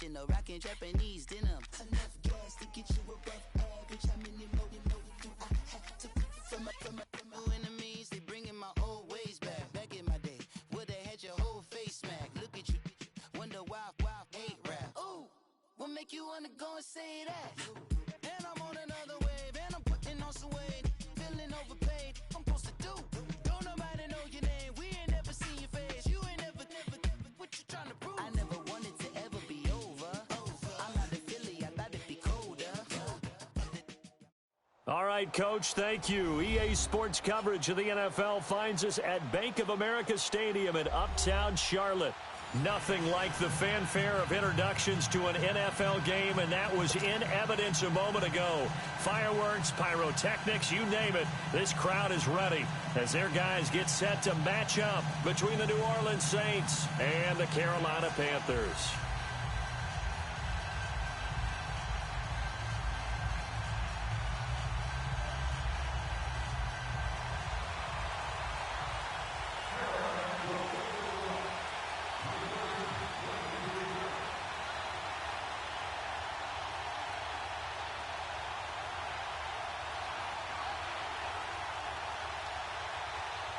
Traditional, rockin' Japanese denim. Enough gas to get you above average. How many more do I have to from my enemies? They bringing my old ways back. Back in my day, would've had your whole face smacked. Look at you, wonder why hate rap. Ooh, what make you wanna go and say that? And I'm on another wave, and I'm putting on some weight. Feeling overpaid, I'm supposed to do. Don't nobody know your name, we ain't never seen your face. You ain't never, what you trying to prove? I never wanted to ever be over. I'm not a Philly, I thought it'd be colder. All right, Coach, thank you. EA Sports coverage of the NFL finds us at Bank of America Stadium in Uptown Charlotte. Nothing like the fanfare of introductions to an NFL game, and that was in evidence a moment ago. Fireworks, pyrotechnics, you name it. This crowd is ready as their guys get set to match up between the New Orleans Saints and the Carolina Panthers.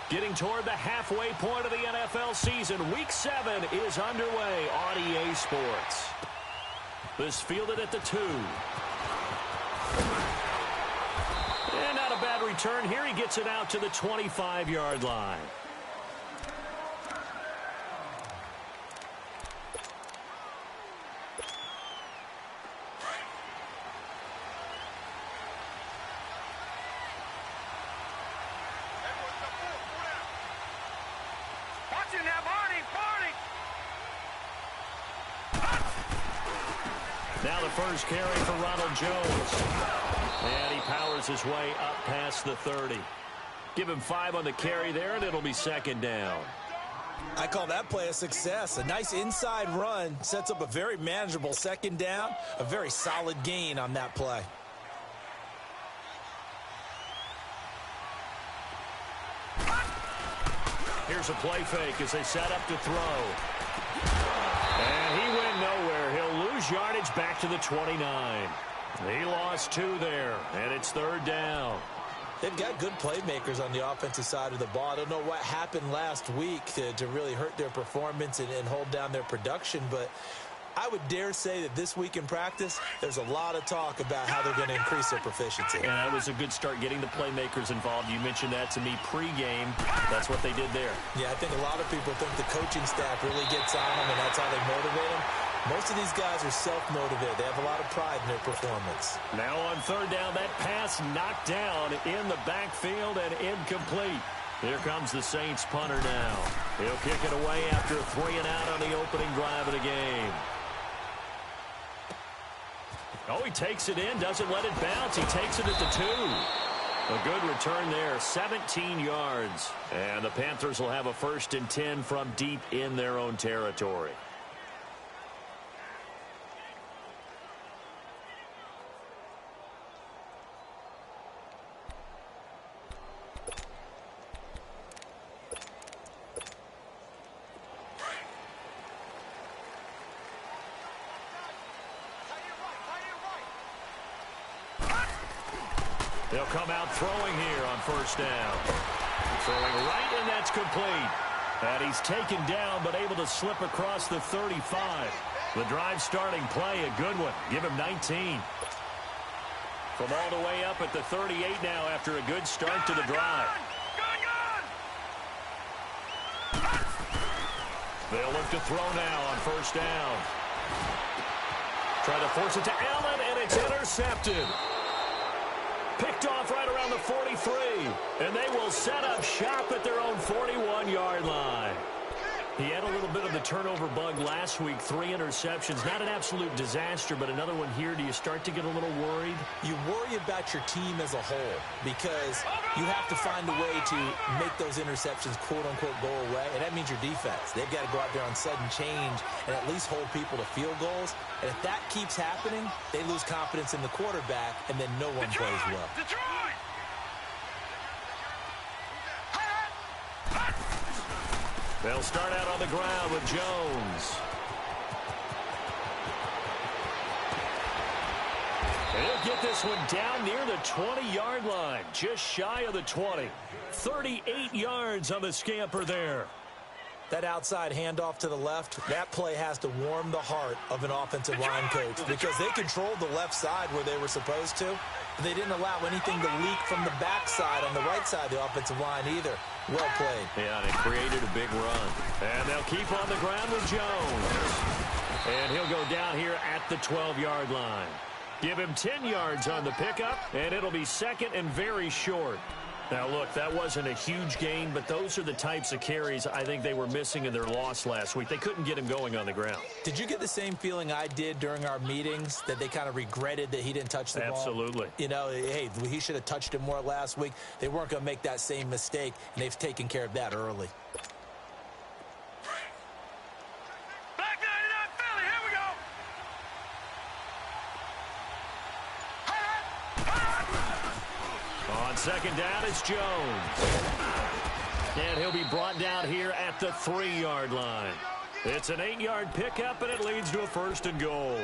Getting toward the halfway point of the NFL season, Week 7 is underway on EA Sports. This fielded at the 2. And not a bad return here. He gets it out to the 25-yard line. Now the first carry for Ronald Jones. And he powers his way up past the 30. Give him 5 on the carry there, and it'll be second down. I call that play a success. A nice inside run sets up a very manageable second down. A very solid gain on that play. Here's a play fake as they set up to throw. And he went nowhere. He'll lose yardage back to the 29. He lost 2 there, and it's third down. They've got good playmakers on the offensive side of the ball. I don't know what happened last week to really hurt their performance and hold down their production, but I would dare say that this week in practice, there's a lot of talk about how they're going to increase their proficiency. And that was a good start getting the playmakers involved. You mentioned that to me pregame. That's what they did there. Yeah, I think a lot of people think the coaching staff really gets on them, and that's how they motivate them. Most of these guys are self-motivated. They have a lot of pride in their performance. Now on third down, that pass knocked down in the backfield and incomplete. Here comes the Saints punter now. He'll kick it away after a 3 and out on the opening drive of the game. Oh, he takes it in, doesn't let it bounce. He takes it at the 2. A good return there, 17 yards. And the Panthers will have a 1st and 10 from deep in their own territory. They'll come out throwing here on first down. Throwing right, and that's complete. And he's taken down, but able to slip across the 35. The drive starting play, a good one. Give him 19. From all the way up at the 38 now after a good start to the drive. They'll look to throw now on first down. Try to force it to Allen, and it's intercepted. Picked off right around the 43, and they will set up shop at their own 41-yard line. He had a little bit of the turnover bug last week, 3 interceptions. Not an absolute disaster, but another one here. Do you start to get a little worried? You worry about your team as a whole because you have to find a way to make those interceptions, quote-unquote, go away, and that means your defense. They've got to go out there on sudden change and at least hold people to field goals. And if that keeps happening, they lose confidence in the quarterback, and then no one plays well. They'll start out on the ground with Jones. He'll get this one down near the 20-yard line, just shy of the 20. 38 yards on the scamper there. That outside handoff to the left, that play has to warm the heart of an offensive line coach because they controlled the left side where they were supposed to, but they didn't allow anything to leak from the backside on the right side of the offensive line either. Well played. Yeah, and it created a big run. And they'll keep on the ground with Jones. And he'll go down here at the 12-yard line. Give him 10 yards on the pickup, and it'll be second and very short. Now, look, that wasn't a huge gain, but those are the types of carries I think they were missing in their loss last week. They couldn't get him going on the ground. Did you get the same feeling I did during our meetings, that they kind of regretted that he didn't touch the ball? Absolutely. You know, hey, he should have touched it more last week. They weren't going to make that same mistake, and they've taken care of that early. On second down, it's Jones. And he'll be brought down here at the 3-yard line. It's an 8-yard pickup, and it leads to a first and goal.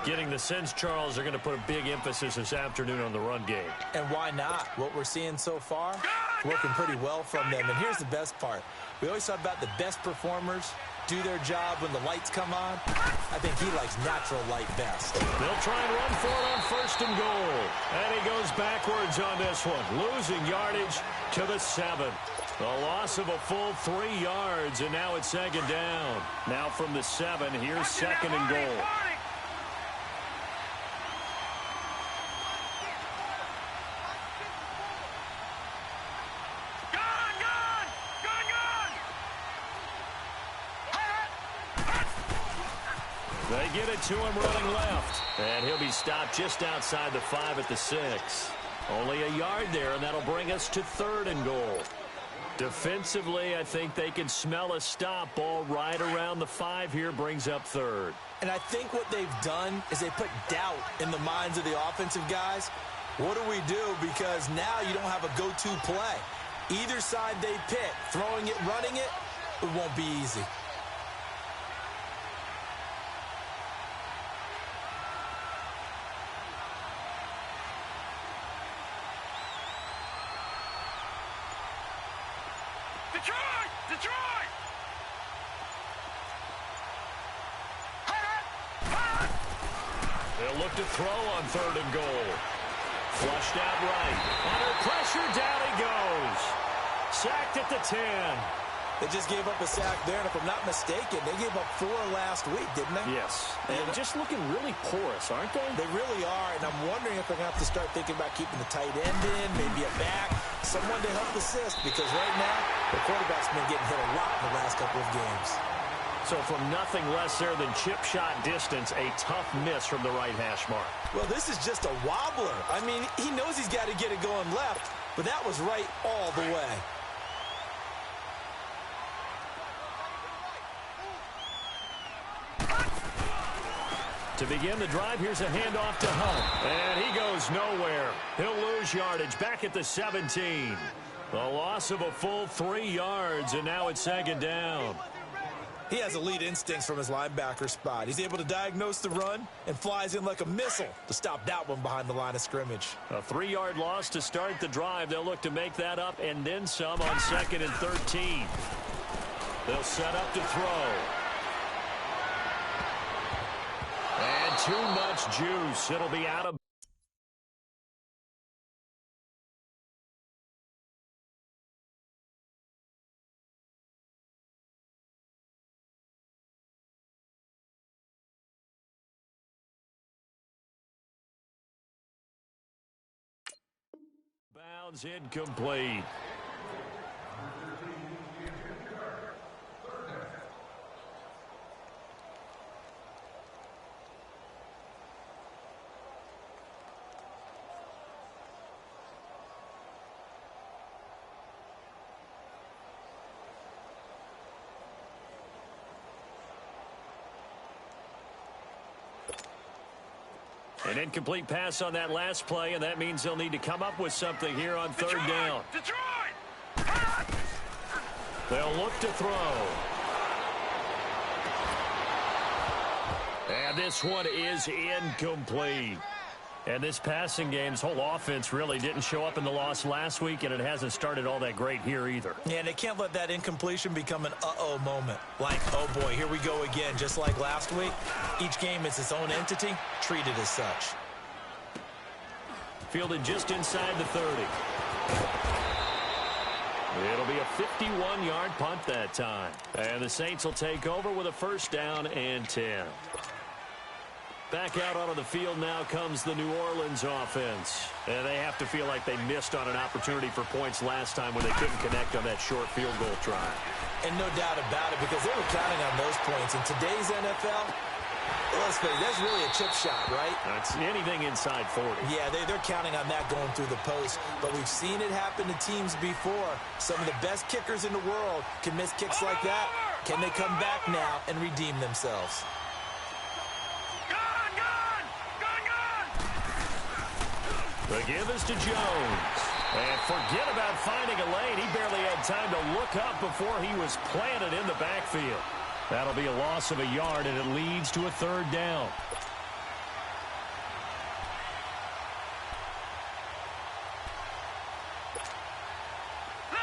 Getting the sense, Charles, they're going to put a big emphasis this afternoon on the run game. And why not? What we're seeing so far, working pretty well from them. And here's the best part. We always talk about the best performers do their job when the lights come on. I think he likes natural light best. They'll try and run for it on first and goal. And he goes backwards on this one, losing yardage to the 7. The loss of a full 3 yards, and now it's second down. Now from the 7, here's second and goal. They get it to him running left. And he'll be stopped just outside the 5 at the 6. Only a yard there, and that'll bring us to third and goal. Defensively, I think they can smell a stop. Ball right around the 5 here brings up third. And I think what they've done is they put doubt in the minds of the offensive guys. What do we do? Because now you don't have a go-to play. Either side they pick, throwing it, running it, it won't be easy. Detroit! They'll look to throw on third and goal. Flushed out right. Under pressure, down he goes. Sacked at the 10. They just gave up a sack there, and if I'm not mistaken, they gave up 4 last week, didn't they? Yes. And just looking really porous, aren't they? They really are, and I'm wondering if they're going to have to start thinking about keeping the tight end in, maybe a back, someone to help assist, because right now, the quarterback's been getting hit a lot in the last couple of games. So from nothing less there than chip shot distance, a tough miss from the right hash mark. Well, this is just a wobbler. I mean, he knows he's got to get it going left, but that was right all the way. To begin the drive, here's a handoff to Hunt. And he goes nowhere. He'll lose yardage back at the 17. The loss of a full 3 yards, and now it's second down. He has elite instincts from his linebacker spot. He's able to diagnose the run and flies in like a missile to stop that one behind the line of scrimmage. A 3-yard loss to start the drive. They'll look to make that up and then some on second and 13. They'll set up to throw. And too much juice. It'll be out of bounds, incomplete. An incomplete pass on that last play, and that means they'll need to come up with something here on third down. They'll look to throw. And this one is incomplete. And this passing game's whole offense really didn't show up in the loss last week, and it hasn't started all that great here either. Yeah, and they can't let that incompletion become an uh-oh moment. Like, oh boy, here we go again, just like last week. Each game is its own entity, treated as such. Fielded just inside the 30. It'll be a 51-yard punt that time. And the Saints will take over with a first down and 10. Back out onto the field now comes the New Orleans offense. And they have to feel like they missed on an opportunity for points last time when they couldn't connect on that short field goal try. And no doubt about it, because they were counting on those points. In today's NFL, let's face it, that's really a chip shot, right? That's anything inside 40. Yeah, they're counting on that going through the post. But we've seen it happen to teams before. Some of the best kickers in the world can miss kicks like that. Can they come back now and redeem themselves? The give is to Jones. And forget about finding a lane. He barely had time to look up before he was planted in the backfield. That'll be a loss of a yard, and it leads to a third down.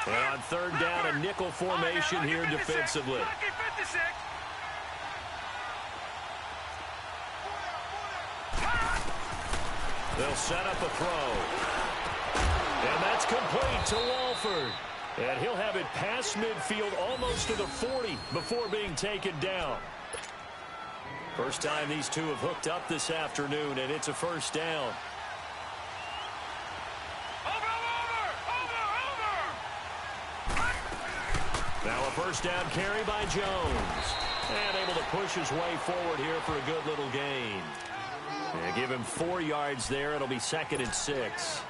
And on third down, a nickel formation here defensively. They'll set up a throw. And that's complete to Walford. And he'll have it past midfield almost to the 40 before being taken down. First time these two have hooked up this afternoon, and it's a first down. Now a first down carry by Jones. And able to push his way forward here for a good little gain. And give him 4 yards there. It'll be 2nd and 6.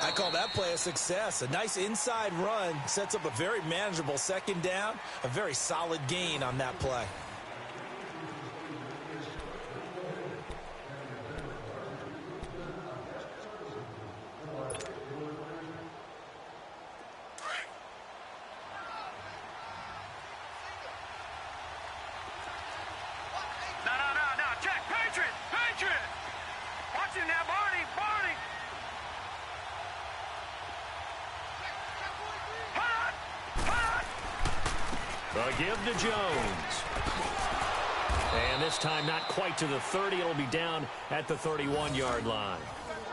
I call that play a success. A nice inside run sets up a very manageable second down. A very solid gain on that play. Give to Jones. And this time not quite to the 30. It'll be down at the 31-yard line.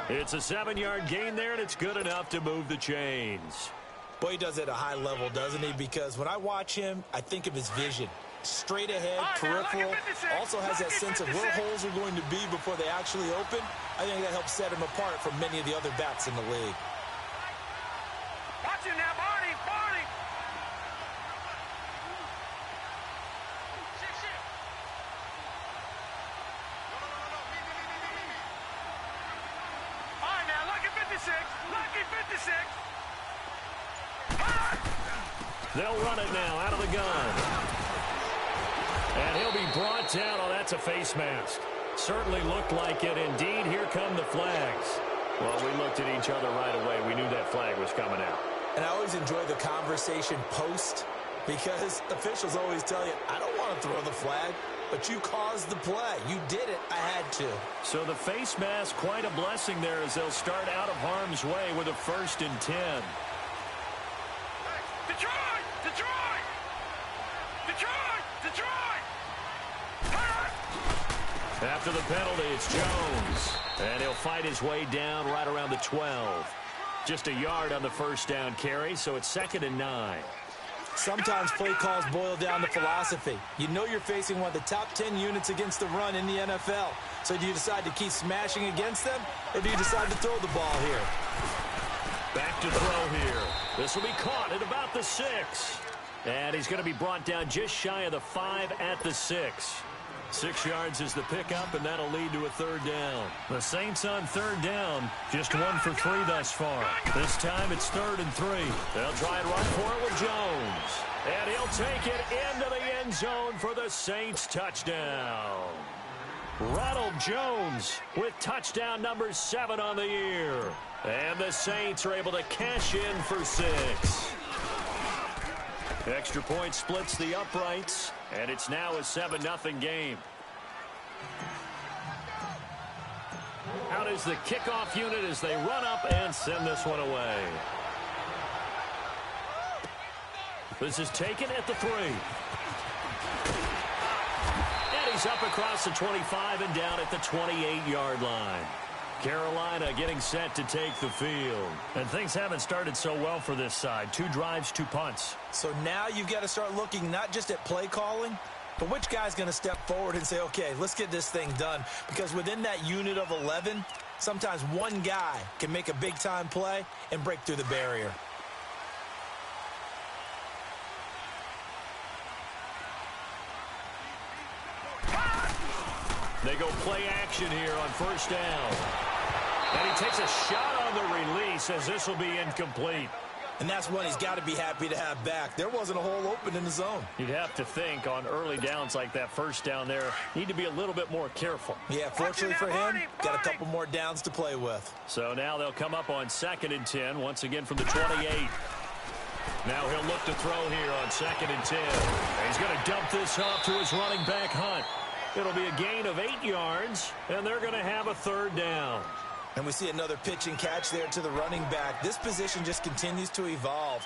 It's a 7-yard gain there, and it's good enough to move the chains. Boy, he does it at a high level, doesn't he? Because when I watch him, I think of his vision. Straight ahead, peripheral. Also has that sense of where holes are going to be before they actually open. I think that helps set him apart from many of the other backs in the league. Watch him now, Barney! Barney! All right, now, lucky 56. Lucky 56. They'll run it now out of the gun. And he'll be brought down. Oh, that's a face mask. Certainly looked like it. Indeed, here come the flags. Well, we looked at each other right away. We knew that flag was coming out. And I always enjoy the conversation post because officials always tell you, I don't want to throw the flag, but you caused the play. You did it. I had to. So the face mask, quite a blessing there as they'll start out of harm's way with a 1st and 10. Detroit! Detroit! Detroit! Detroit! After the penalty, it's Jones. And he'll fight his way down right around the 12. Just a yard on the first down carry, so it's 2nd and 9. Sometimes play calls boil down to philosophy. You know you're facing one of the top 10 units against the run in the NFL. So do you decide to keep smashing against them, or do you decide to throw the ball here? Back to throw here. This will be caught at about the 6. And he's going to be brought down just shy of the 5 at the 6. 6 yards is the pickup, and that'll lead to a third down. The Saints on third down, just 1 for 3 thus far. This time it's 3rd and 3. They'll try and run for it with Jones. And he'll take it into the end zone for the Saints touchdown. Ronald Jones with touchdown number 7 on the year. And the Saints are able to cash in for 6. Extra point splits the uprights, and it's now a 7-0 game. Out is the kickoff unit as they run up and send this one away. This is taken at the 3. And he's up across the 25 and down at the 28-yard line. Carolina getting set to take the field. And things haven't started so well for this side. 2 drives, 2 punts. So now you've got to start looking not just at play calling, but which guy's going to step forward and say, okay, let's get this thing done. Because within that unit of 11, sometimes one guy can make a big-time play and break through the barrier. They go play action here on first down. And he takes a shot on the release as this will be incomplete. And that's one he's got to be happy to have back. There wasn't a hole open in the zone. You'd have to think on early downs like that first down there, need to be a little bit more careful. Yeah, fortunately for him, got a couple more downs to play with. So now they'll come up on 2nd and 10, once again from the 28. Now he'll look to throw here on 2nd and 10. He's going to dump this off to his running back, Hunt. It'll be a gain of 8 yards, and they're going to have a 3rd down. And we see another pitch and catch there to the running back. This position just continues to evolve.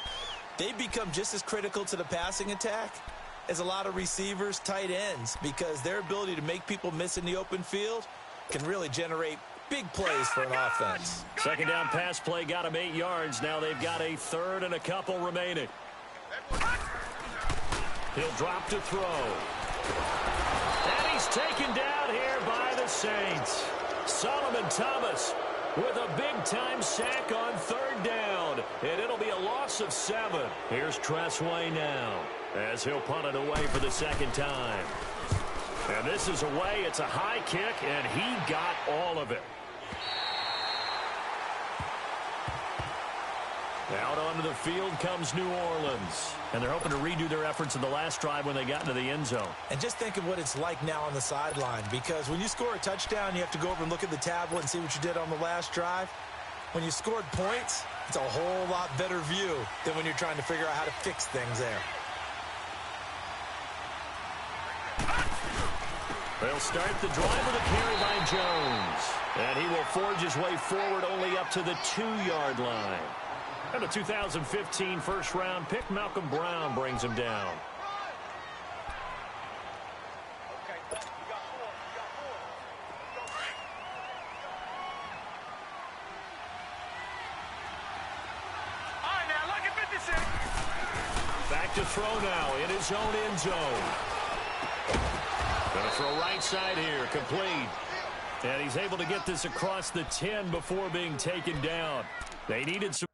They become just as critical to the passing attack as a lot of receivers, tight ends, because their ability to make people miss in the open field can really generate big plays for an offense. 2nd down pass play got him 8 yards. Now they've got a 3rd and a couple remaining. He'll drop to throw. And he's taken down here by the Saints. Solomon Thomas with a big-time sack on 3rd down. And it'll be a loss of 7. Here's Tressway now as he'll punt it away for the 2nd time. And this is away. It's a high kick, and he got all of it. Out onto the field comes New Orleans. And they're hoping to redo their efforts in the last drive when they got into the end zone. And just think of what it's like now on the sideline, because when you score a touchdown, you have to go over and look at the tablet and see what you did on the last drive. When you scored points, it's a whole lot better view than when you're trying to figure out how to fix things there. They'll start the drive with a carry by Jones. And he will forge his way forward only up to the 2-yard line. And a 2015 first-round pick, Malcolm Brown, brings him down. Back to throw now in his own end zone. Going to throw right side here, complete. And he's able to get this across the 10 before being taken down. They needed some.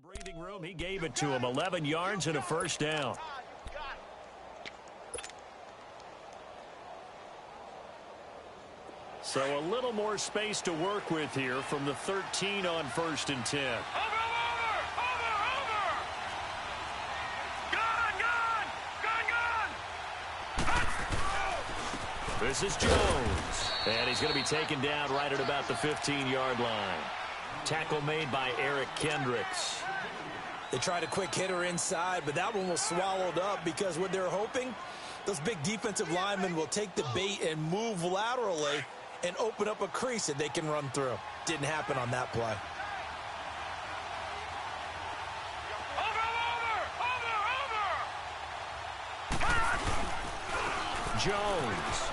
Breathing room, he gave it to him. 11 yards and a first down. So a little more space to work with here from the 13 on 1st and 10. Over! Gone! This is Jones. And he's going to be taken down right at about the 15-yard line. Tackle made by Eric Kendricks. They tried a quick hitter inside, but that one was swallowed up because what they're hoping, those big defensive linemen will take the bait and move laterally and open up a crease that they can run through. Didn't happen on that play. Jones.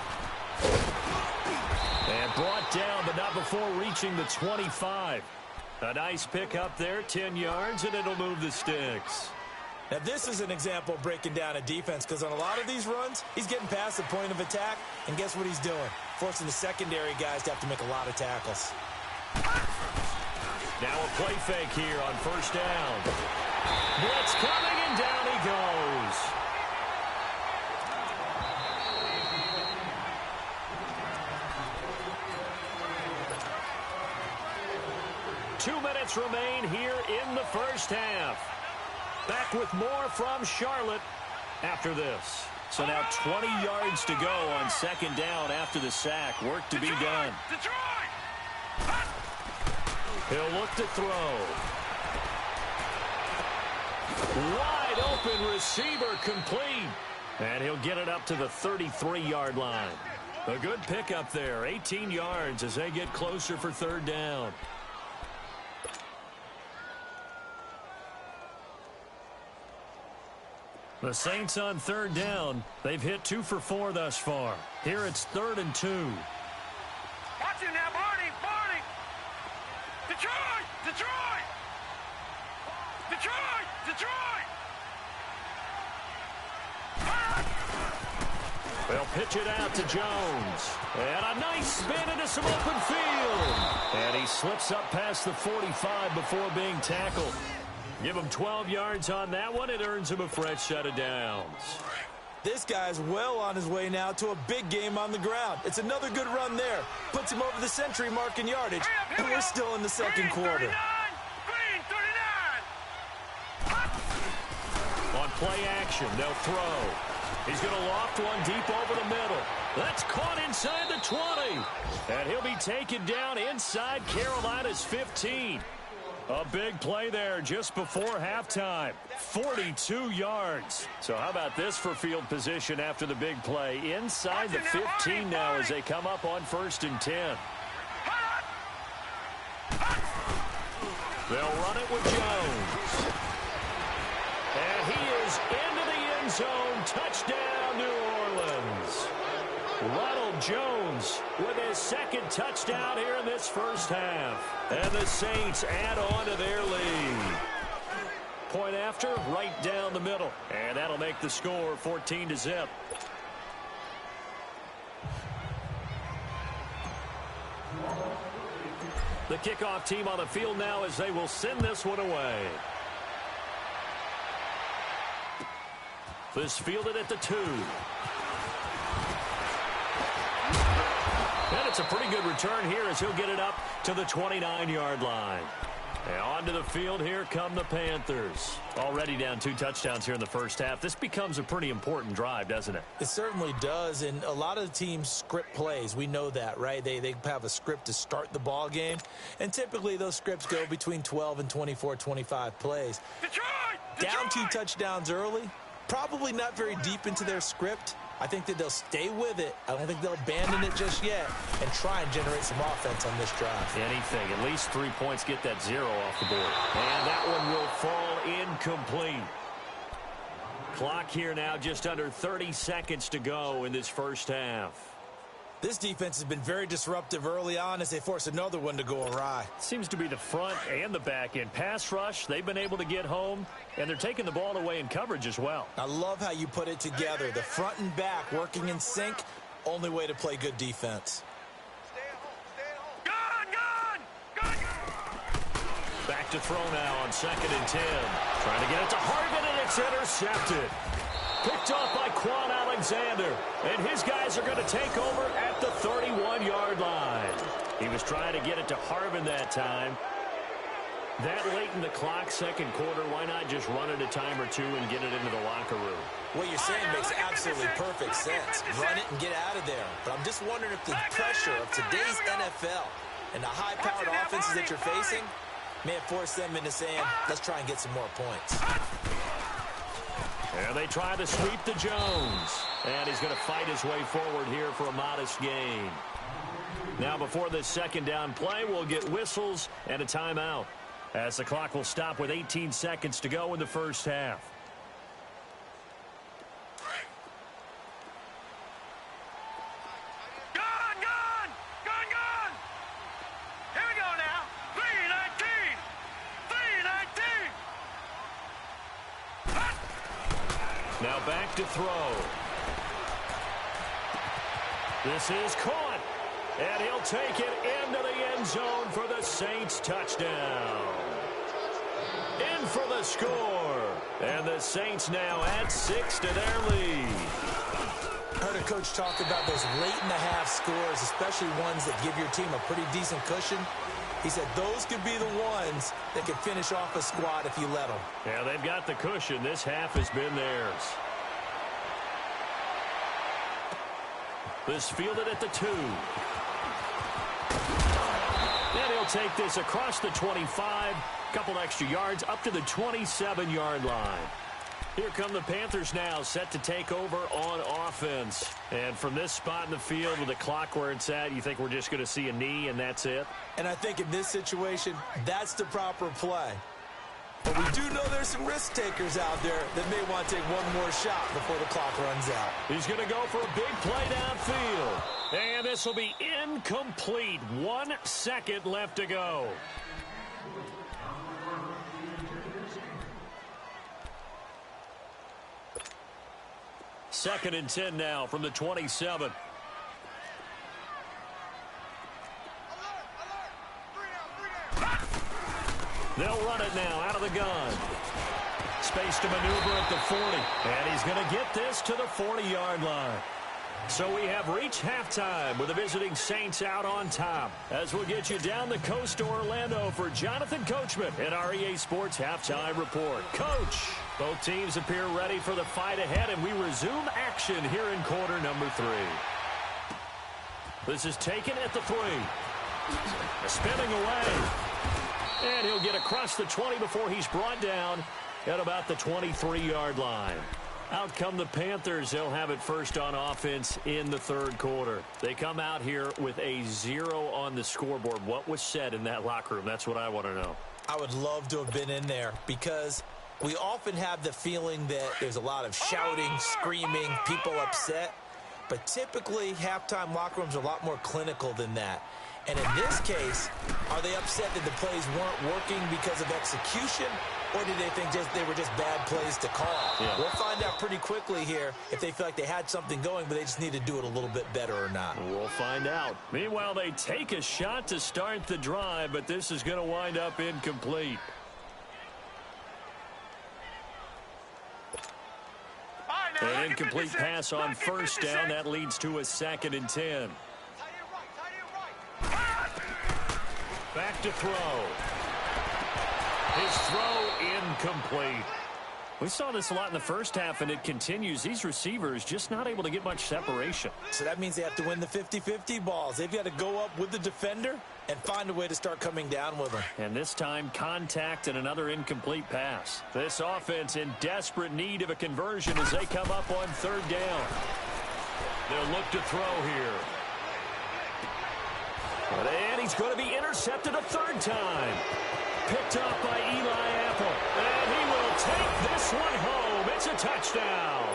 And brought down, but not before reaching the 25. A nice pick up there, 10 yards, and it'll move the sticks. Now, this is an example of breaking down a defense because on a lot of these runs, he's getting past the point of attack, and guess what he's doing? Forcing the secondary guys to have to make a lot of tackles. Now a play fake here on first down. Blitz coming, and down he goes. Two minutes remain here in the first half. Back with more from Charlotte after this. So now 20 yards to go on second down after the sack. Work to be done. He'll look to throw. Wide open receiver complete. And he'll get it up to the 33-yard line. A good pickup there. 18 yards as they get closer for third down. The Saints on third down. They've hit 2 for 4 thus far. Here it's 3rd and 2. Watch it now, Barney! Barney! Detroit! Detroit! Detroit! Detroit! They'll pitch it out to Jones. And a nice spin into some open field. And he slips up past the 45 before being tackled. Give him 12 yards on that one. It earns him a fresh set of downs. This guy's well on his way now to a big game on the ground. It's another good run there. Puts him over the century mark in yardage. And we're still in the second quarter. Green 39! On play action, they'll throw. He's going to loft one deep over the middle. That's caught inside the 20. And he'll be taken down inside Carolina's 15. A big play there just before halftime. 42 yards. So how about this for field position after the big play? Inside the 15 now as they come up on 1st and 10. They'll run it with Jones. And he is into the end zone. Touchdown, New Orleans. Ronald Jones with his second touchdown here in this first half. And the Saints add on to their lead. Point after, right down the middle. And that'll make the score 14-0. The kickoff team on the field now as they will send this one away. This fielded at the 2. And it's a pretty good return here as he'll get it up to the 29-yard line. And onto the field, here come the Panthers. Already down 2 touchdowns here in the first half. This becomes a pretty important drive, doesn't it? It certainly does, and a lot of the teams script plays. We know that, right? They have a script to start the ball game, and typically those scripts go between 12 and 24, 25 plays. Down 2 touchdowns early, probably not very deep into their script. I think that they'll stay with it. I don't think they'll abandon it just yet and try and generate some offense on this drive. Anything. At least 3 points, get that 0 off the board. And that one will fall incomplete. Clock here now, just under 30 seconds to go in this first half. This defense has been very disruptive early on as they force another one to go awry. Seems to be the front and the back end. Pass rush, they've been able to get home, and they're taking the ball away in coverage as well. I love how you put it together. The front and back working in sync, only way to play good defense. Back to throw now on 2nd and 10. Trying to get it to Harvin, and it's intercepted. Picked off by Quan Alexander. And his guys are going to take over at the 31-yard line. He was trying to get it to Harvin that time. That late in the clock, second quarter, why not just run it a time or two and get it into the locker room? What you're saying makes absolutely perfect sense. Run it and get out of there. But I'm just wondering if the pressure of today's NFL and the high-powered offenses that you're facing may have forced them into saying, let's try and get some more points. And they try to sweep to Jones. And he's going to fight his way forward here for a modest gain. Now before this second down play, we'll get whistles and a timeout, as the clock will stop with 18 seconds to go in the first half. Here we go now. 3:19. Now back to throw. This is caught. And he'll take it into the end zone for the Saints touchdown. In for the score. And the Saints now add 6 to their lead. Heard a coach talk about those late-in-the-half scores, especially ones that give your team a pretty decent cushion. He said those could be the ones that could finish off a squad if you let them. Yeah, they've got the cushion. This half has been theirs. This fielded at the 2. And he'll take this across the 25. Couple extra yards up to the 27-yard line. Here come the Panthers now, set to take over on offense. And from this spot in the field with the clock where it's at, you think we're just going to see a knee and that's it? And I think in this situation, that's the proper play. But we do know there's some risk takers out there that may want to take one more shot before the clock runs out. He's going to go for a big play downfield. And this will be incomplete. 1 second left to go. Second and 10 now from the 27. They'll run it now out of the gun. Space to maneuver at the 40. And he's going to get this to the 40-yard line. So we have reached halftime with the visiting Saints out on top. As we'll get you down the coast to Orlando for Jonathan Coachman in our EA Sports Halftime Report. Coach, both teams appear ready for the fight ahead, and we resume action here in quarter number 3. This is taken at the 3. Spinning away. And he'll get across the 20 before he's brought down at about the 23-yard line. Out come the Panthers. They'll have it first on offense in the third quarter. They come out here with a 0 on the scoreboard. What was said in that locker room? That's what I want to know. I would love to have been in there because we often have the feeling that there's a lot of shouting, screaming, people upset. But typically, halftime locker rooms are a lot more clinical than that. And in this case, are they upset that the plays weren't working because of execution, or did they think they were just bad plays to call? Yeah. We'll find out pretty quickly here if they feel like they had something going, but they just need to do it a little bit better or not. We'll find out. Meanwhile, they take a shot to start the drive, but this is going to wind up incomplete. An incomplete pass on first down. That leads to a 2nd and 10. Back to throw. His throw incomplete. We saw this a lot in the first half, and it continues. These receivers just not able to get much separation. So that means they have to win the 50-50 balls. They've got to go up with the defender and find a way to start coming down with them. And this time, contact and another incomplete pass. This offense in desperate need of a conversion as they come up on 3rd down. They'll look to throw here. And he's going to be intercepted a 3rd time. Picked up by Eli Apple. And he will take this one home. It's a touchdown.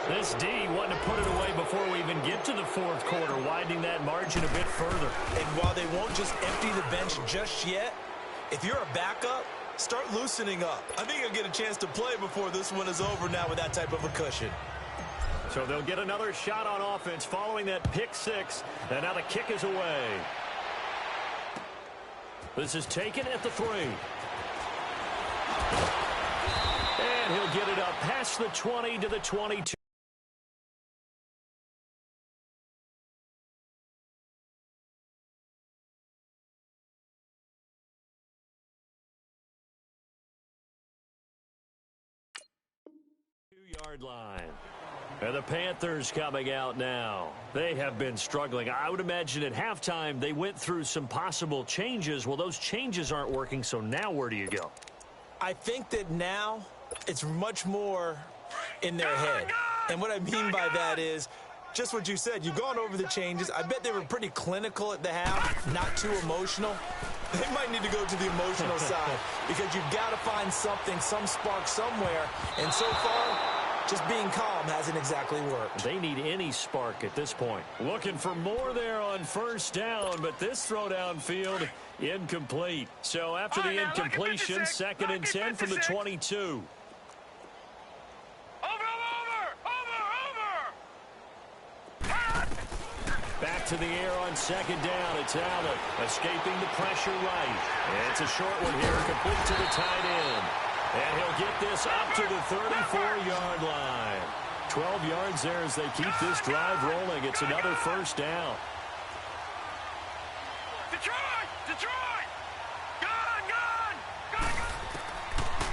This D wanting to put it away before we even get to the 4th quarter, widening that margin a bit further. And while they won't just empty the bench just yet, if you're a backup, start loosening up. I think you'll get a chance to play before this one is over now with that type of a cushion. So they'll get another shot on offense following that pick 6. And now the kick is away. This is taken at the 3. And he'll get it up past the 20 to the 22. Yard line. And the Panthers coming out now. They have been struggling. I would imagine at halftime they went through some possible changes. Well, those changes aren't working, so now where do you go? I think that now it's much more in their head. And what I mean by that is just what you said. You've gone over the changes. I bet they were pretty clinical at the half, not too emotional. They might need to go to the emotional side because you've got to find something, some spark somewhere. And so far, just being calm hasn't exactly worked. They need any spark at this point. Looking for more there on 1st down, but this throw downfield incomplete. So after the incompletion, 2nd and 10 from the 22. to the air on second down. It's Allen escaping the pressure right. It's a short one here, complete to the tight end. And he'll get this up to the 34-yard line. 12 yards there as they keep this drive rolling. It's another first down. Detroit! Detroit! Gone! Gone! Gone!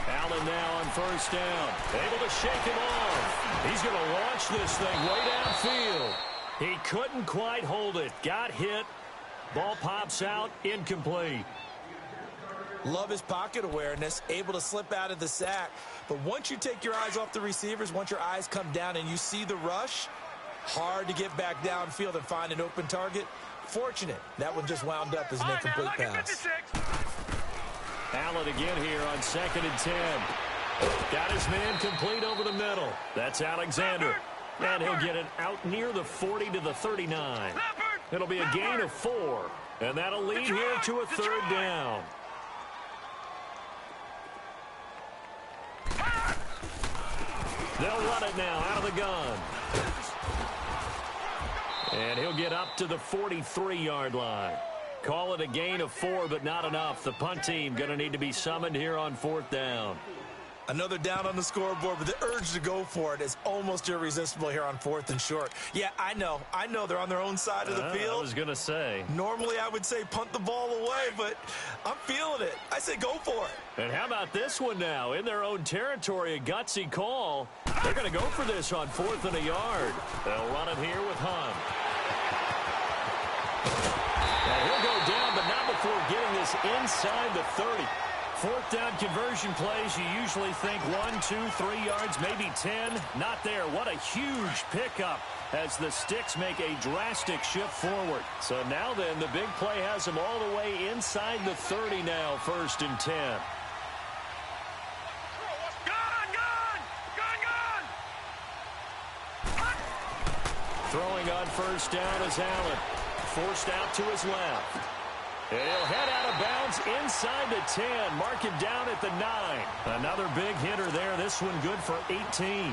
Allen now on first down. Able to shake him off. He's going to launch this thing way downfield. He couldn't quite hold it. Got hit. Ball pops out. Incomplete. Love his pocket awareness, able to slip out of the sack. But once you take your eyes off the receivers, once your eyes come down and you see the rush, hard to get back downfield and find an open target. Fortunate, that one just wound up as an incomplete pass. Allen again here on 2nd and 10. Got his man complete over the middle. That's Alexander. And he'll get it out near the 40 to the 39. It'll be a gain of 4. And that'll lead here to a third down. They'll run it now out of the gun. And he'll get up to the 43-yard line. Call it a gain of 4, but not enough. The punt team going to need to be summoned here on 4th down. Another down on the scoreboard, but the urge to go for it is almost irresistible here on 4th and short. Yeah, I know they're on their own side of the field. I was going to say. Normally I would say punt the ball away, but I'm feeling it. I say go for it. And how about this one now? In their own territory, a gutsy call. They're going to go for this on 4th and a yard. They'll run it here with Hunt. And he'll go down, but not before getting this inside the 30. 4th down conversion plays, you usually think 1, 2, 3 yards, maybe 10. Not there. What a huge pickup as the Sticks make a drastic shift forward. So now then, the big play has them all the way inside the 30 now, 1st and 10. Throwing on first down is Allen. Forced out to his left. And he'll head out of bounds inside the 10. Mark him down at the 9. Another big hitter there. This one good for 18.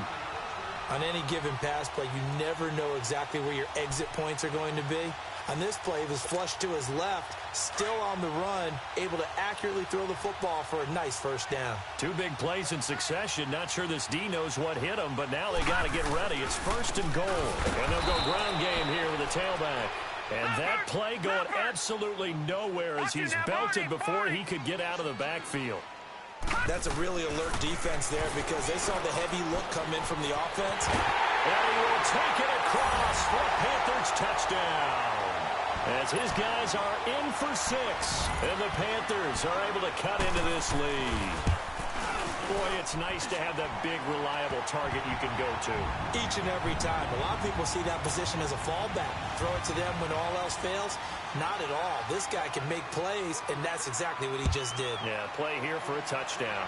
On any given pass play, you never know exactly where your exit points are going to be. On this play, he was flushed to his left, still on the run, able to accurately throw the football for a nice first down. 2 big plays in succession. Not sure this D knows what hit him, but now they got to get ready. It's 1st and goal. And they'll go ground game here with a tailback. And that play going absolutely nowhere as he's belted before he could get out of the backfield. That's a really alert defense there because they saw the heavy look come in from the offense. And he will take it across for a Panthers touchdown. As his guys are in for 6. And the Panthers are able to cut into this lead. Boy, it's nice to have that big, reliable target you can go to. Each and every time. A lot of people see that position as a fallback. Throw it to them when all else fails. Not at all. This guy can make plays, and that's exactly what he just did. Yeah, play here for a touchdown.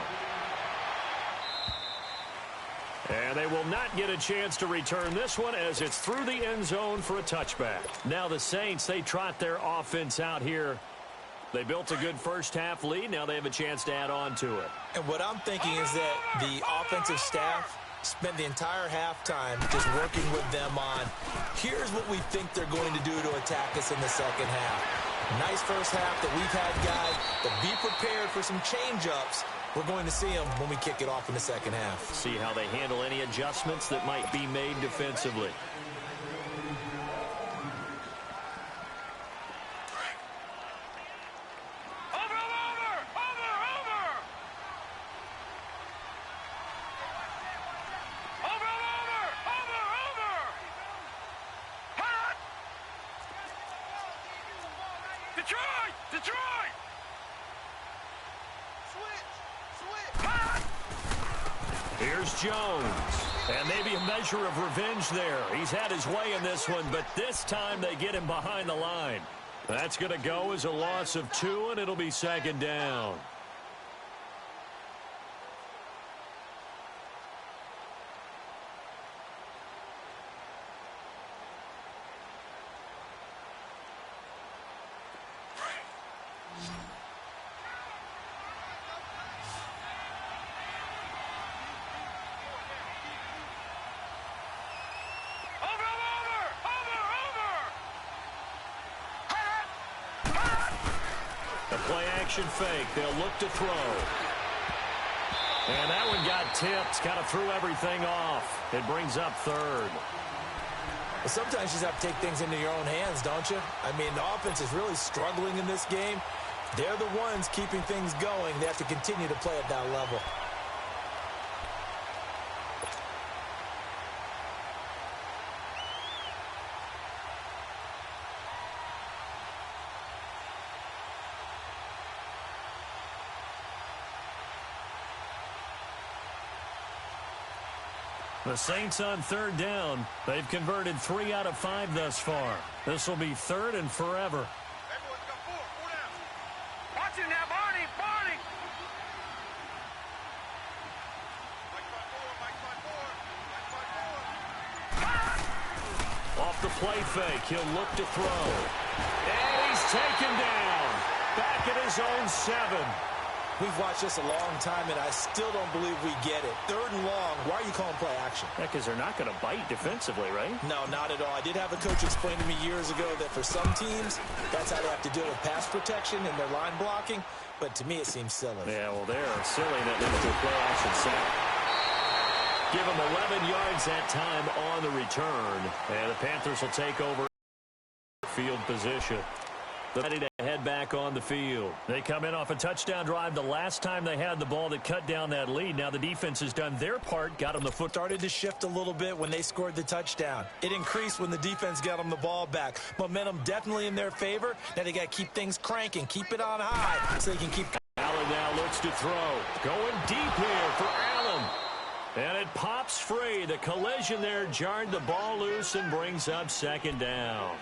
And they will not get a chance to return this one as it's through the end zone for a touchback. Now the Saints, they trot their offense out here. They built a good first half lead. Now they have a chance to add on to it. And what I'm thinking is that the offensive staff spent the entire halftime just working with them on, here's what we think they're going to do to attack us in the second half. Nice first half that we've had, guys, but be prepared for some change-ups. We're going to see them when we kick it off in the second half. See how they handle any adjustments that might be made defensively. Here's Jones, and maybe a measure of revenge there. He's had his way in this one, but this time they get him behind the line. That's going to go as a loss of 2, and it'll be second down. Play action fake. They'll look to throw. And that one got tipped. Kind of threw everything off. It brings up third. Well, sometimes you just have to take things into your own hands, don't you? I mean, the offense is really struggling in this game. They're the ones keeping things going. They have to continue to play at that level. The Saints on third down. They've converted 3 out of 5 thus far. This will be third and forever. Everyone's got four down. Watch it now, Barney. Mike 5-4. Off the play fake, he'll look to throw. And he's taken down. Back at his own 7. We've watched this a long time, and I still don't believe we get it. Third and long, why are you calling play action? Yeah, because they're not going to bite defensively, right? No, not at all. I did have a coach explain to me years ago that for some teams, that's how they have to deal with pass protection and their line blocking. But to me, it seems silly. Yeah, well, they're silly, and it leads to a play action sack. Give them 11 yards that time on the return. And the Panthers will take over field position. Ready to head back on the field. They come in off a touchdown drive the last time they had the ball that cut down that lead. Now the defense has done their part, got them the foot. Started to shift a little bit when they scored the touchdown. It increased when the defense got them the ball back. Momentum definitely in their favor. Now they got to keep things cranking, keep it on high so they can keep. Allen now looks to throw. Going deep here for Allen. And it pops free. The collision there jarred the ball loose and brings up second down.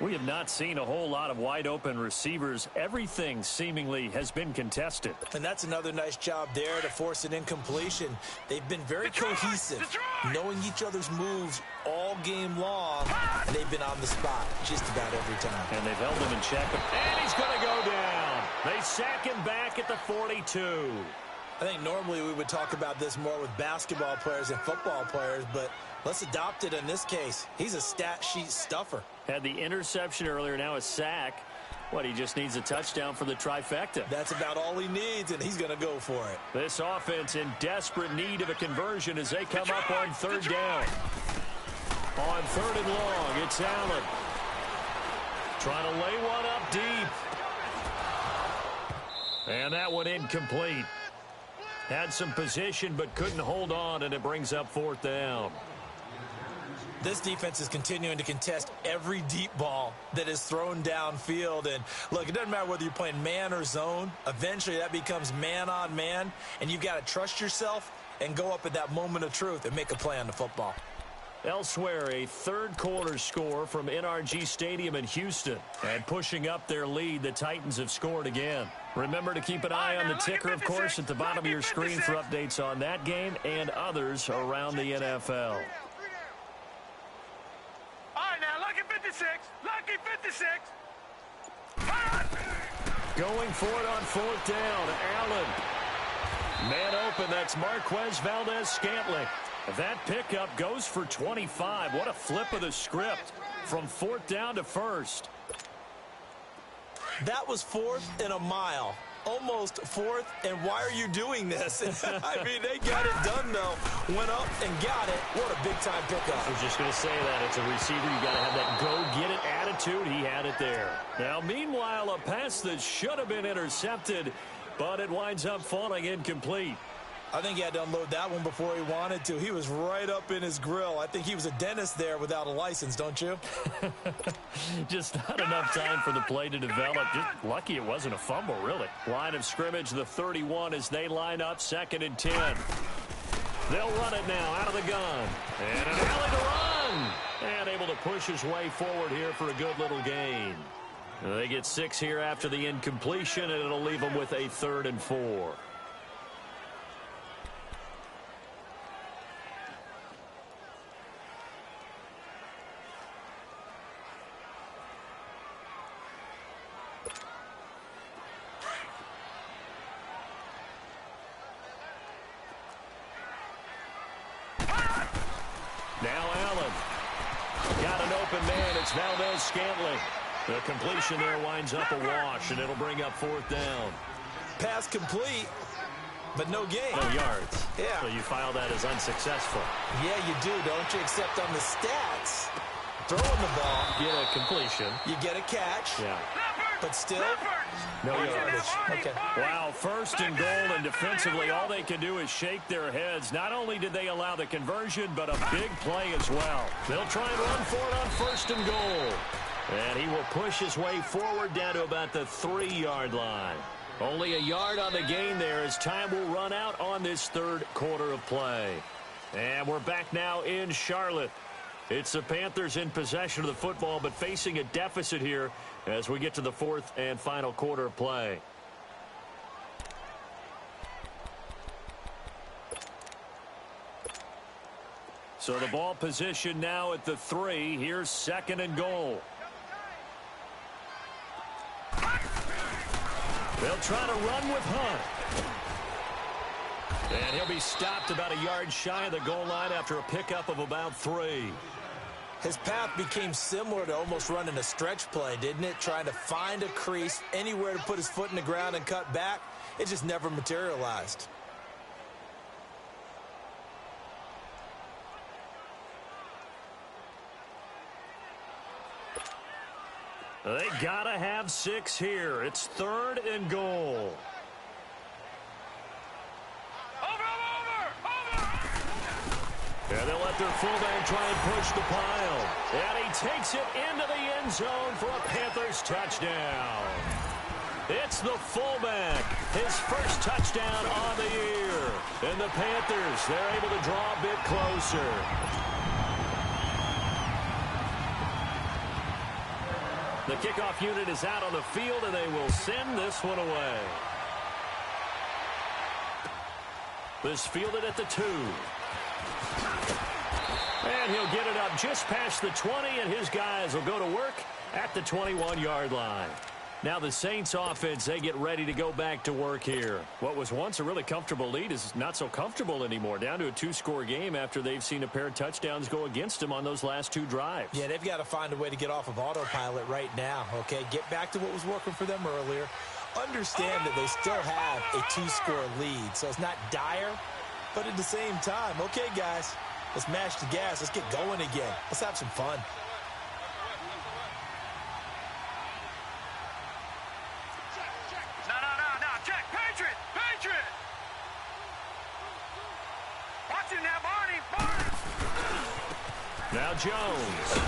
We have not seen a whole lot of wide-open receivers. Everything seemingly has been contested. And that's another nice job there to force an incompletion. They've been very cohesive, knowing each other's moves all game long, and they've been on the spot just about every time. And they've held him in check. And he's going to go down. They sack him back at the 42. I think normally we would talk about this more with basketball players and football players, but let's adopt it in this case. He's a stat sheet stuffer. Had the interception earlier, now a sack. What, he just needs a touchdown for the trifecta. That's about all he needs, and he's going to go for it. This offense in desperate need of a conversion as they come up on third down. On third and long, it's Allen. Trying to lay one up deep. And that one incomplete. Had some position but couldn't hold on, and it brings up fourth down. This defense is continuing to contest every deep ball that is thrown downfield. And, look, it doesn't matter whether you're playing man or zone. Eventually, that becomes man on man, and you've got to trust yourself and go up at that moment of truth and make a play on the football. Elsewhere, a third-quarter score from NRG Stadium in Houston. And pushing up their lead, the Titans have scored again. Remember to keep an eye on the ticker, of course, at the bottom of your screen for updates on that game and others around the NFL. All right, now, lucky 56. Lucky 56. Going for it on fourth down. Allen. Man open, that's Marquez Valdez-Scantling. That pickup goes for 25. What a flip of the script from fourth down to first. That was fourth and a mile. Almost fourth, and why are you doing this? I mean, they got it done, though. Went up and got it. What a big-time pickup. I was just going to say that. It's a receiver. You got to have that go-get-it attitude. He had it there. Now, meanwhile, a pass that should have been intercepted, but it winds up falling incomplete. I think he had to unload that one before he wanted to. He was right up in his grill. I think he was a dentist there without a license, don't you? Just not enough time for the play to develop. Just lucky it wasn't a fumble, really. Line of scrimmage, the 31 as they line up, 2nd and 10. They'll run it now out of the gun. And an alley to run. And able to push his way forward here for a good little gain. They get 6 here after the incompletion, and it'll leave them with a 3rd and 4. Now Allen. Got an open man. It's Valdez-Scantling. The completion there winds up a wash, and it'll bring up 4th down. Pass complete, but no gain. No yards. Yeah. So you file that as unsuccessful. Yeah, you do, don't you? Except on the stats, throwing the ball, Get a completion. you get a catch, Yeah. but still, No no yardage. yardage. Okay. Wow, 1st and goal, and defensively all they can do is shake their heads. Not only did they allow the conversion, but a big play as well. They'll try and run for it on 1st and goal. And he will push his way forward down to about the 3-yard line. Only a yard on the gain there as time will run out on this 3rd quarter of play. And we're back now in Charlotte. It's the Panthers in possession of the football, but facing a deficit here as we get to the 4th and final quarter of play. So the ball position now at the 3. Here's 2nd and goal. They'll try to run with Hunt. And he'll be stopped about a yard shy of the goal line after a pickup of about 3. His path became similar to almost running a stretch play, didn't it? Trying to find a crease, anywhere to put his foot in the ground and cut back. It just never materialized. They gotta have 6 here. It's 3rd and goal. And they'll let their fullback try and push the pile. And he takes it into the end zone for a Panthers touchdown. It's the fullback. His first touchdown on the year. And the Panthers, they're able to draw a bit closer. The kickoff unit is out on the field, and they will send this one away. This fielded at the 2. And he'll get it up just past the 20, and his guys will go to work at the 21-yard line. Now the Saints offense, they get ready to go back to work here. What was once a really comfortable lead is not so comfortable anymore. Down to a 2-score game after they've seen a pair of touchdowns go against them on those last 2 drives. Yeah, they've got to find a way to get off of autopilot right now, okay? Get back to what was working for them earlier. Understand that they still have a 2-score lead, so it's not dire, but at the same time, okay, guys, let's mash the gas. Let's get going again. Let's have some fun. Now Jones.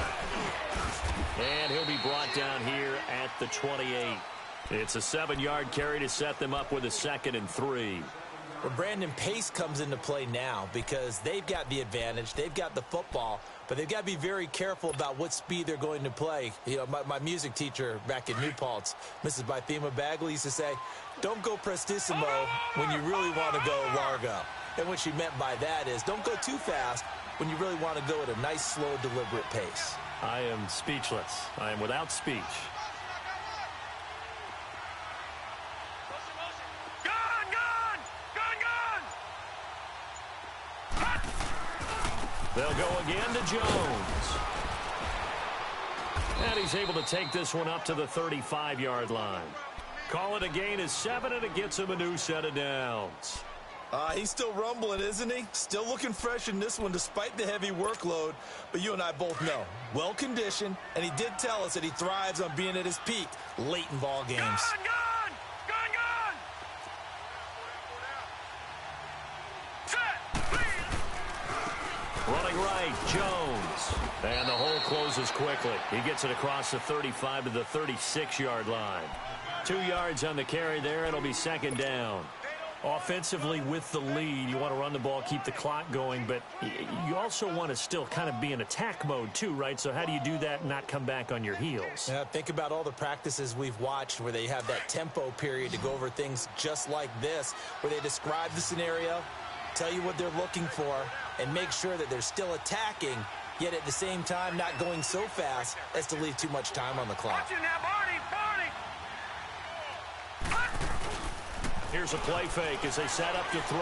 And he'll be brought down here at the 28. It's a 7-yard carry to set them up with a 2nd and 3. Well, Brandon, pace comes into play now because they've got the advantage. They've got the football, but they've got to be very careful about what speed they're going to play. You know, my music teacher back in New Paltz, Mrs. Bythema Bagley, used to say, don't go prestissimo when you really want to go largo. And what she meant by that is don't go too fast when you really want to go at a nice, slow, deliberate pace. I am speechless. I am without speech. They'll go again to Jones. And he's able to take this one up to the 35-yard line. Call it a gain of 7, and it gets him a new set of downs. He's still rumbling, isn't he? Still looking fresh in this one despite the heavy workload. But you and I both know, well-conditioned, and he did tell us that he thrives on being at his peak late in ball games. Running right, Jones. And the hole closes quickly. He gets it across the 35 to the 36-yard line. 2 yards on the carry there. It'll be 2nd down. Offensively with the lead, you want to run the ball, keep the clock going, but you also want to still kind of be in attack mode too, right? So how do you do that and not come back on your heels? Yeah, think about all the practices we've watched where they have that tempo period to go over things just like this, where they describe the scenario, tell you what they're looking for, and make sure that they're still attacking, yet at the same time not going so fast as to leave too much time on the clock. Here's a play fake as they set up to throw.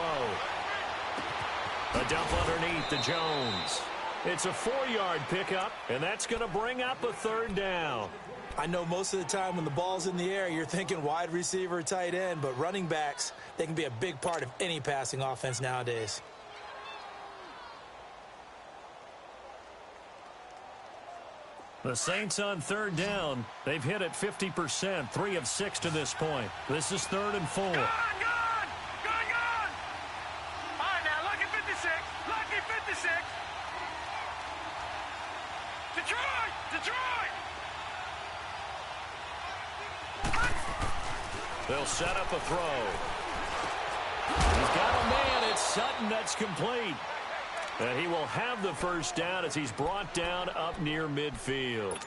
A dump underneath to Jones. It's a 4-yard pickup, and that's going to bring up a 3rd down. I know most of the time when the ball's in the air, you're thinking wide receiver, tight end, but running backs, they can be a big part of any passing offense nowadays. The Saints on third down. They've hit it 50%, 3 of 6 to this point. This is 3rd and 4. Gone! All right, now, lucky 56. Lucky 56. Detroit! They'll set up a throw. He's got a man. It's Sutton. That's complete. And he will have the first down as he's brought down up near midfield.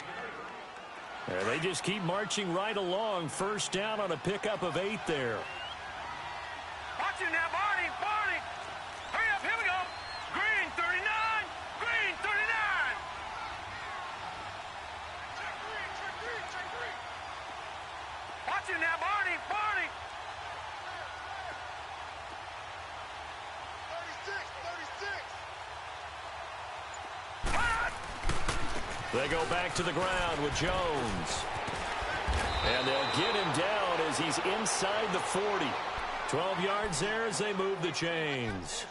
And they just keep marching right along. First down on a pickup of 8 there. Watch it now, Barney. Hurry up, here we go. Green, 39. Green, 39. Check green. Watch it now, Barney. 36. They go back to the ground with Jones. And they'll get him down as he's inside the 40. 12 yards there as they move the chains.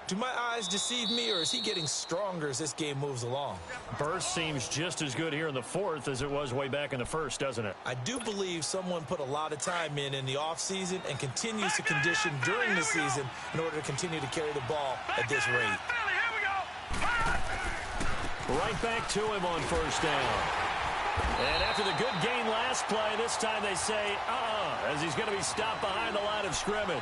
Do my eyes deceive me, or is he getting stronger as this game moves along? Burst seems just as good here in the 4th as it was way back in the 1st, doesn't it? I do believe someone put a lot of time in the offseason and continues to condition during the season in order to continue to carry the ball at this rate. Right back to him on first down. And after the good gain last play, this time they say, as he's going to be stopped behind the line of scrimmage.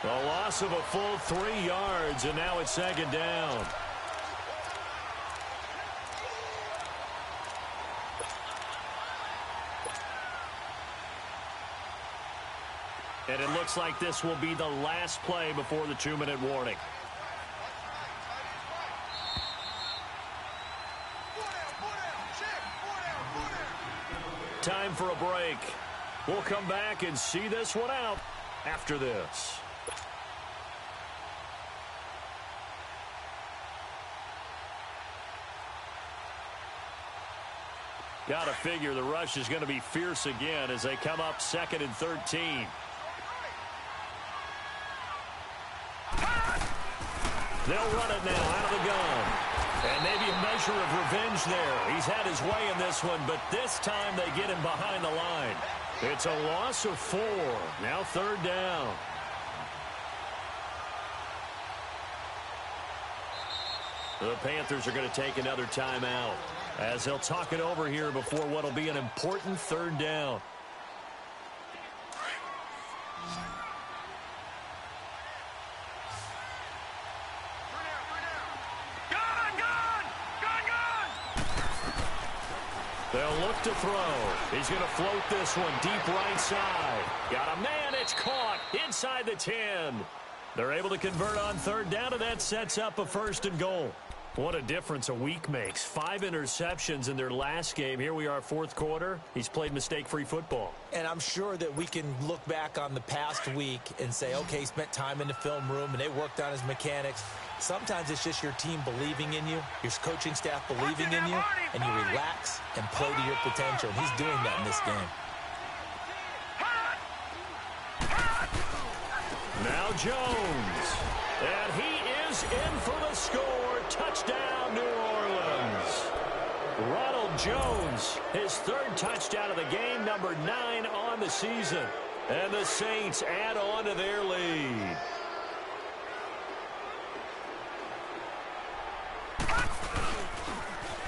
A loss of a full 3 yards, and now it's 2nd down. And it looks like this will be the last play before the 2-minute warning. Time for a break. We'll come back and see this one out after this. Got to figure the rush is going to be fierce again as they come up 2nd and 13. They'll run it now out of the gun. And maybe a measure of revenge there. He's had his way in this one, but this time they get him behind the line. It's a loss of 4. Now 3rd down. The Panthers are going to take another timeout as they'll talk it over here before what will be an important 3rd down. They'll look to throw. He's going to float this one deep right side. Got a man. It's caught inside the 10. They're able to convert on 3rd down, and that sets up a 1st and goal. What a difference a week makes. 5 interceptions in their last game. Here we are, 4th quarter. He's played mistake-free football. And I'm sure that we can look back on the past week and say, okay, he spent time in the film room and they worked on his mechanics. Sometimes it's just your team believing in you, your coaching staff believing in you, and you relax and play to your potential. And he's doing that in this game. Now Jones. And he is in for the score. Touchdown, New Orleans. Ronald Jones, his 3rd touchdown of the game, number 9 on the season. And the Saints add on to their lead.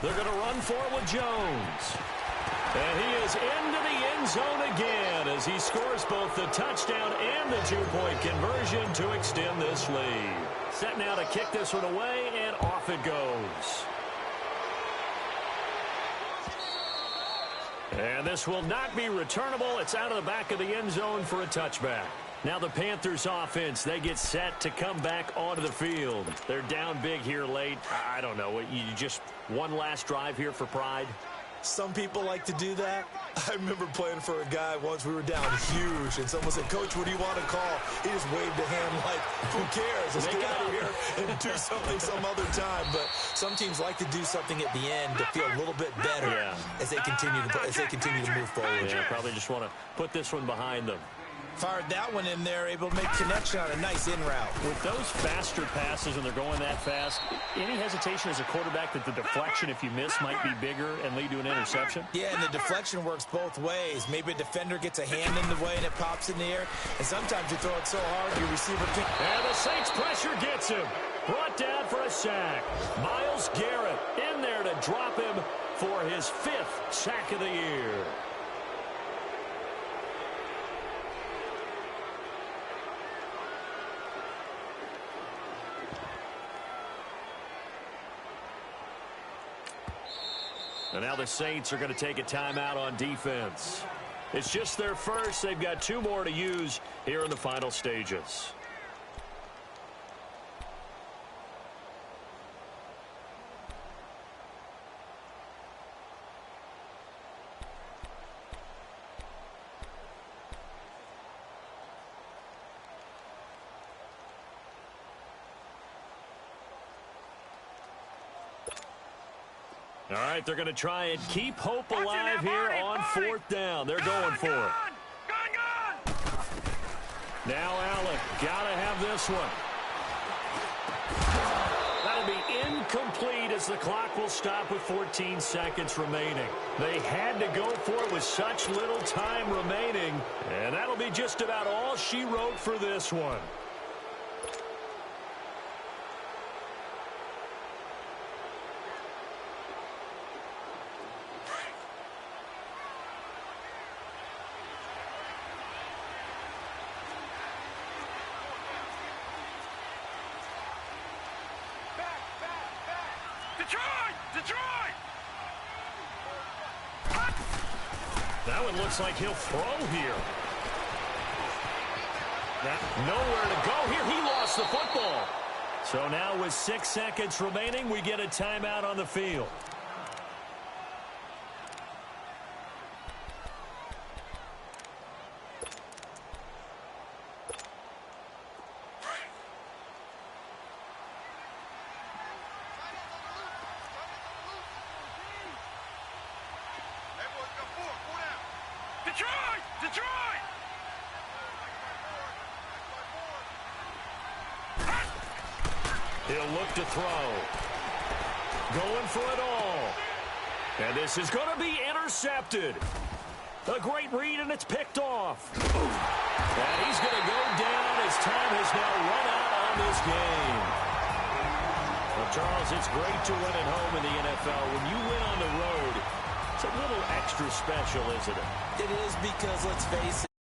They're going to run for it with Jones. And he is into the end zone again as he scores both the touchdown and the 2-point conversion to extend this lead. Set now to kick this one away, and off it goes. And this will not be returnable. It's out of the back of the end zone for a touchback. Now the Panthers offense, they get set to come back onto the field. They're down big here late. I don't know. You just one last drive here for pride? Some people like to do that. I remember playing for a guy once. We were down huge, and someone said, "Coach, what do you want to call?" He just waved a hand like, who cares? Let's get out of here and do something some other time. But some teams like to do something at the end to feel a little bit better as they continue to move forward. Yeah, probably just want to put this one behind them. Fired that one in there, able to make connection on a nice in route. With those faster passes and they're going that fast, any hesitation as a quarterback that the deflection, if you miss, might be bigger and lead to an interception? Yeah, and the deflection works both ways. Maybe a defender gets a hand in the way and it pops in the air, and sometimes you throw it so hard your receiver can't. And the Saints pressure gets him. Brought down for a sack. Myles Garrett in there to drop him for his 5th sack of the year. And now the Saints are going to take a timeout on defense. It's just their first. They've got 2 more to use here in the final stages. All right, they're going to try and keep hope alive here on 4th down. They're going for it. Now Allen, got to have this one. That'll be incomplete as the clock will stop with 14 seconds remaining. They had to go for it with such little time remaining, and that'll be just about all she wrote for this one. Detroit! That one looks like he'll throw here. Nowhere to go here. He lost the football. So now with 6 seconds remaining, we get a timeout on the field. Detroit! He'll look to throw. Going for it all. And this is going to be intercepted. A great read, and it's picked off. And he's going to go down. His time has now run out on this game. Well, Charles, it's great to win at home in the NFL. When you win on the road, it's a little extra special, isn't it? It is, because let's face it.